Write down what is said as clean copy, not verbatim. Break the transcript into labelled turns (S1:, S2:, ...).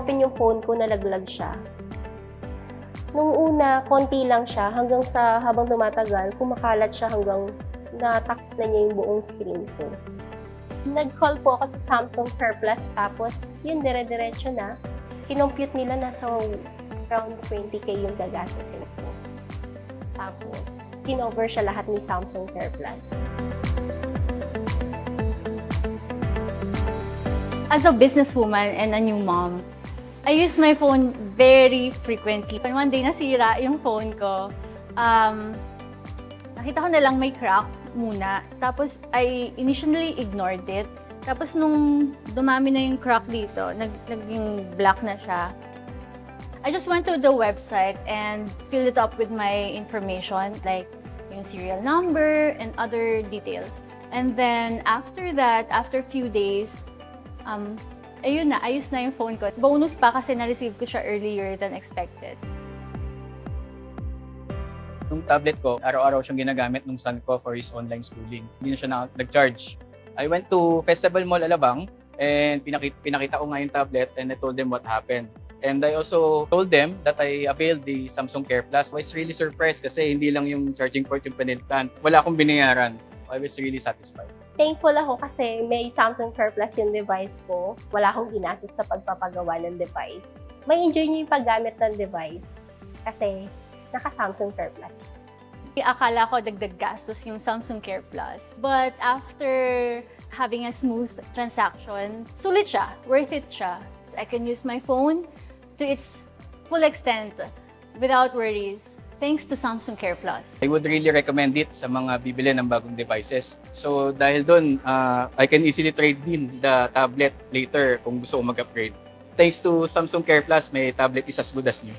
S1: in-open yung phone ko, nalaglag siya. Nung una, konti lang siya hanggang sa habang tumatagal, kumakalat siya hanggang natakot na niya yung buong screen ko. Nag-call po ako sa Samsung Care Plus, tapos yun, dire-diretso na. Kinompute nila nasa around 20K yung gagastusin ko. Tapos, kinover siya lahat ni Samsung Care Plus.
S2: As a businesswoman and a new mom, I use my phone very frequently. One day nasira yung phone ko. Nakita ko na lang may crack muna. Tapos I initially ignored it. Tapos nung dumami na yung crack dito, naging black na siya. I just went to the website and filled it up with my information, like yung serial number and other details. And then after that, after a few days, ayun na, ayos na yung phone ko. Bonus pa kasi na-receive ko siya earlier than expected.
S3: Yung tablet ko, araw-araw siyang ginagamit ng son ko for his online schooling. Hindi na siya nag-charge. I went to Festival Mall Alabang and pinakita ko nga yung tablet and I told them what happened. And I also told them that I availed the Samsung Care Plus. I was really surprised kasi hindi lang yung charging port yung pinilitan. Wala akong binayaran. I was really satisfied.
S1: Thankful ako kasi may Samsung Care Plus yung device ko. Wala akong ginastos sa pagpapagawa ng device. May enjoy niyo yung paggamit ng device kasi naka-Samsung Care Plus.
S2: Akala ko dagdag gastos yung Samsung Care Plus. But after having a smooth transaction, sulit siya, worth it siya. I can use my phone to its full extent without worries, thanks to Samsung Care Plus.
S3: I would really recommend it sa mga bibili ng bagong devices. So dahil doon, I can easily trade in the tablet later kung gusto ko mag-upgrade. Thanks to Samsung Care Plus, may tablet is as good as new.